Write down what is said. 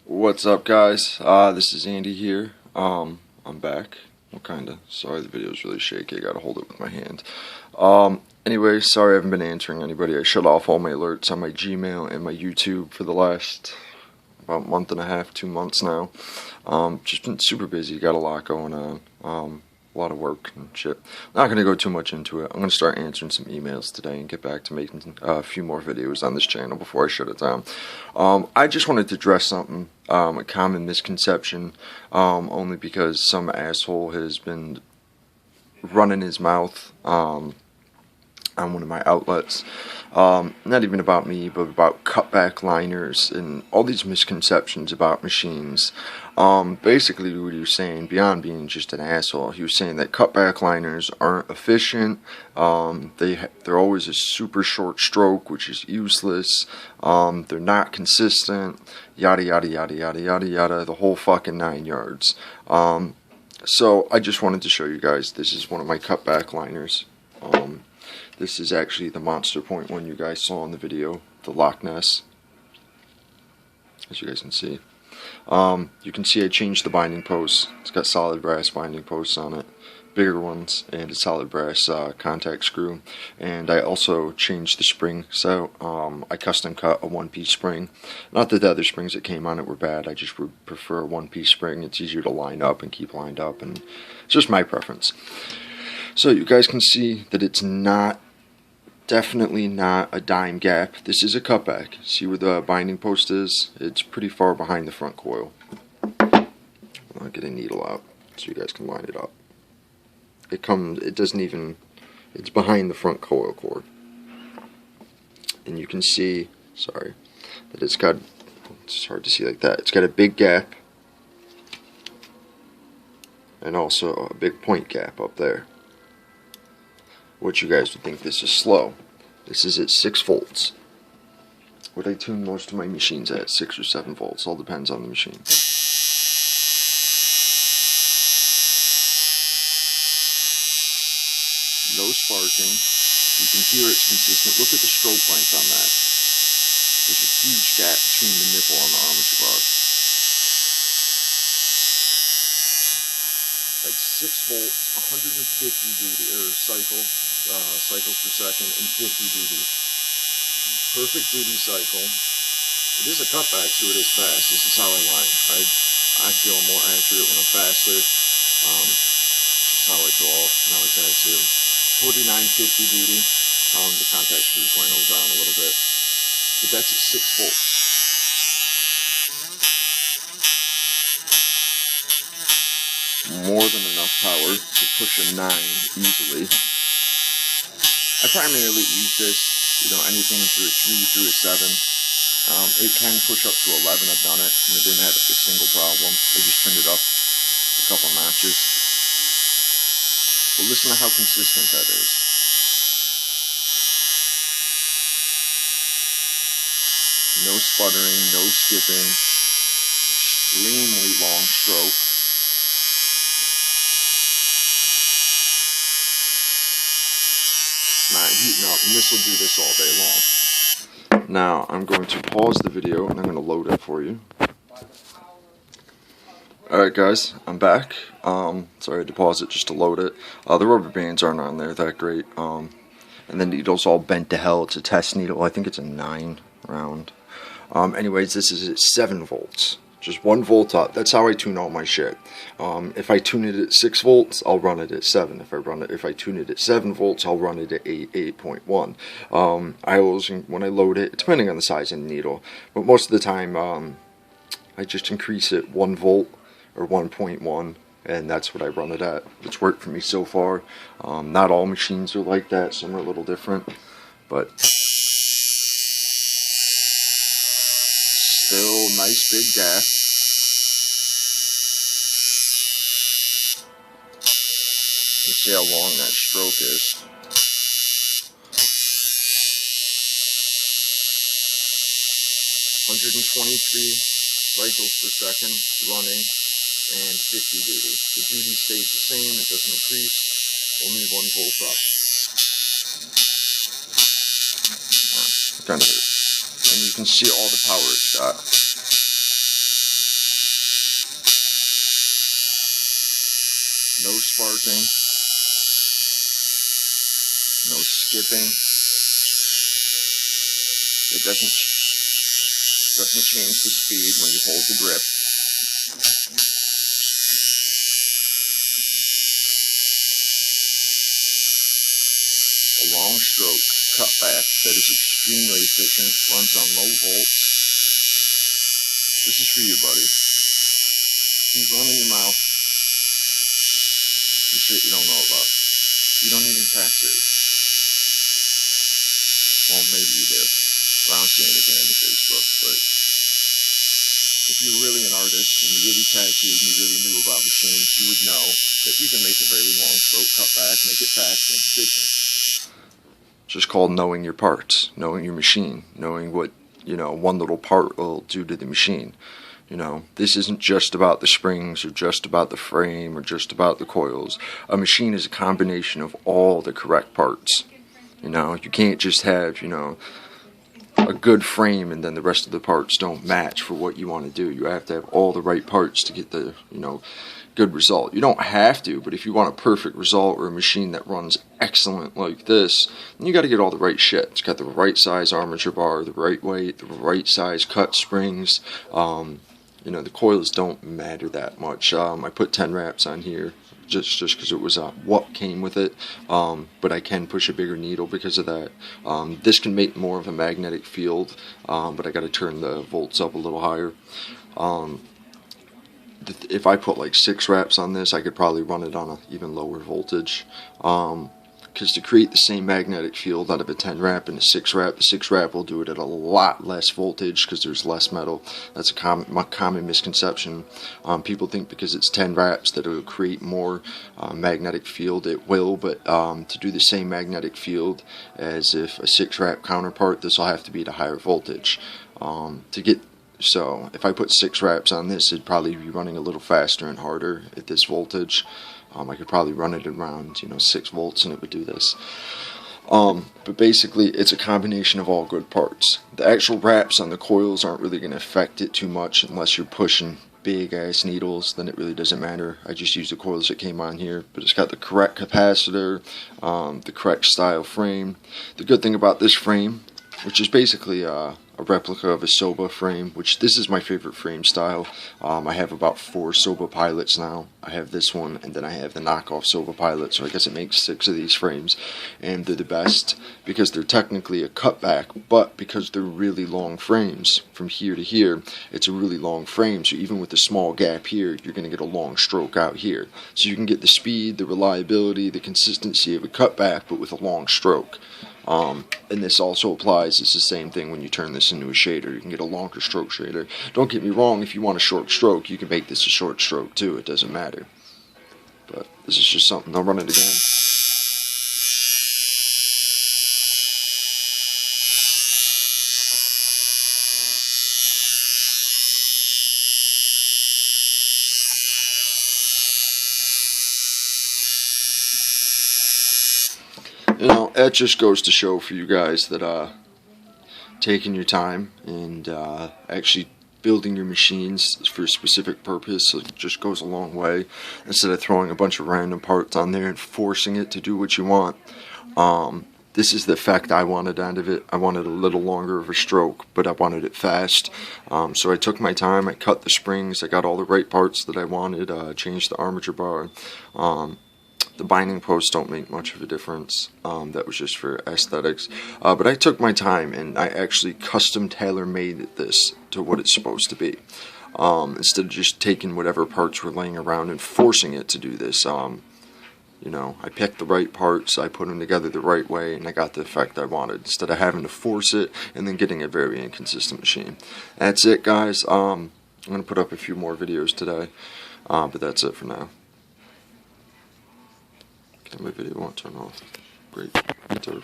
What's up, guys? This is Andy here. I'm back. Well, kinda. Sorry, the video's really shaky. I gotta hold it with my hand. Anyway, sorry I haven't been answering anybody. I shut off all my alerts on my Gmail and my YouTube for the last about month and a half, 2 months now. Just been super busy. Got a lot going on. A lot of work and shit. Not going to go too much into it. I'm going to start answering some emails today and get back to making a few more videos on this channel before I shut it down. I just wanted to address something, a common misconception, only because some asshole has been running his mouth on one of my outlets. Not even about me, but about cutback liners and all these misconceptions about machines. Basically what he was saying, beyond being just an asshole, he was saying that cutback liners aren't efficient. They're always a super short stroke, which is useless. They're not consistent. Yada yada yada yada yada yada. The whole fucking 9 yards. So I just wanted to show you guys. This is one of my cutback liners. This is actually the Monster Point one you guys saw in the video, the Loch Ness, as you guys can see. You can see I changed the binding posts. It's got solid brass binding posts on it, bigger ones, and a solid brass contact screw. And I also changed the spring, so I custom cut a one-piece spring. Not that the other springs that came on it were bad, I just would prefer a one-piece spring. It's easier to line up and keep lined up, and it's just my preference. So you guys can see that it's definitely not a dime gap. This is a cutback. See where the binding post is? It's pretty far behind the front coil. I'll get a needle out so you guys can line it up. It's behind the front coil cord. And you can see, that it's hard to see like that. It's got a big gap and also a big point gap up there. What you guys would think this is slow. This is at 6 volts. What I tune most of my machines at, 6 or 7 volts. All depends on the machine. No sparking. You can hear it's consistent. Look at the stroke length on that. There's a huge gap between the nipple and the armature bar. At 6 volts, 150 duty or cycles per second, and 50 duty. Perfect duty cycle. It is a cutback, so it is fast. This is how I line. I feel more accurate when I'm faster. This is how I draw. Now it's at 4950 duty. The contact screw is going down a little bit, but that's at 6 volts. More than enough power to push a 9 easily. I primarily use this, anything through a 3 through a 7. It can push up to 11. I've done it, and it didn't have a single problem. I just turned it up a couple notches. But listen to how consistent that is. No sputtering, no skipping. Extremely long stroke. Not heating up, and this will do this all day long. Now I'm going to pause the video and I'm going to load it for you. Alright guys, I'm back. Sorry I had to pause it just to load it. The rubber bands aren't on there that great. And the needle's all bent to hell. It's a test needle. I think it's a 9 round. Anyways, this is at 7 volts. Just 1 volt up. That's how I tune all my shit. If I tune it at 6 volts, I'll run it at 7. If I tune it at 7 volts, I'll run it at 8.1. I always, when I load it, depending on the size of the needle, but most of the time, I just increase it 1 volt or 1.1, and that's what I run it at. It's worked for me so far. Not all machines are like that. Some are a little different, but still nice big gap. You see how long that stroke is. (123 cycles per second running, and 50 duty. The duty stays the same, it doesn't increase, only 1 volt up. Kind of hurt. And you can see all the power it's got. sparking, no skipping. It doesn't change the speed when you hold the grip. A long stroke cutback that is extremely efficient, runs on low volts. This is for you, buddy. Keep running your mouth. The shit you don't know about. You don't even tattoo. Well, maybe you do. I don't see anything on your Facebook, but if you're really an artist and you really tattooed and you really knew about machines, you would know that you can make a very long stroke cutback, make it fast and efficient. It's just called knowing your parts, knowing your machine, knowing what, one little part will do to the machine. This isn't just about the springs or just about the frame or just about the coils. A machine is a combination of all the correct parts. You can't just have, a good frame and then the rest of the parts don't match for what you want to do. You have to have all the right parts to get the, good result. You don't have to, but if you want a perfect result or a machine that runs excellent like this, then you got to get all the right shit. It's got the right size armature bar, the right weight, the right size cut springs. The coils don't matter that much. I put 10 wraps on here just because it was what came with it, but I can push a bigger needle because of that. This can make more of a magnetic field, but I got to turn the volts up a little higher. If I put like 6 wraps on this, I could probably run it on an even lower voltage. Because to create the same magnetic field out of a 10 wrap and a 6 wrap, the 6 wrap will do it at a lot less voltage because there's less metal. That's a common misconception. People think because it's 10 wraps that it will create more magnetic field. It will, but to do the same magnetic field as if a 6 wrap counterpart, this will have to be at a higher voltage. So if I put 6 wraps on this, it'd probably be running a little faster and harder at this voltage. I could probably run it around 6 volts and it would do this. But basically it's a combination of all good parts. The actual wraps on the coils aren't really going to affect it too much unless you're pushing big ass needles. Then it really doesn't matter. I just use the coils that came on here, but it's got the correct capacitor, the correct style frame. The good thing about this frame, which is basically a replica of a Soba frame, which this is my favorite frame style. I have about 4 Soba pilots now. I have this one, and then I have the knockoff Soba pilot, so I guess it makes 6 of these frames, and they're the best because they're technically a cutback, but because they're really long frames, from here to here, it's a really long frame, so even with the small gap here, you're going to get a long stroke out here. So you can get the speed, the reliability, the consistency of a cutback, but with a long stroke. And this also applies, it's the same thing when you turn this into a shader. You can get a longer stroke shader. Don't get me wrong, if you want a short stroke, you can make this a short stroke too, it doesn't matter. But this is just something, I'll run it again. That just goes to show for you guys that taking your time and actually building your machines for a specific purpose just goes a long way, instead of throwing a bunch of random parts on there and forcing it to do what you want. This is the effect I wanted out of it. I wanted a little longer of a stroke, but I wanted it fast. So I took my time, I cut the springs, I got all the right parts that I wanted, changed the armature bar. The binding posts don't make much of a difference. That was just for aesthetics. But I took my time and I actually custom tailor-made this to what it's supposed to be. Instead of just taking whatever parts were laying around and forcing it to do this. I picked the right parts, I put them together the right way, and I got the effect I wanted, instead of having to force it and then getting a very inconsistent machine. That's it, guys. I'm going to put up a few more videos today, but that's it for now. Okay, my video won't turn off. Great. It's over.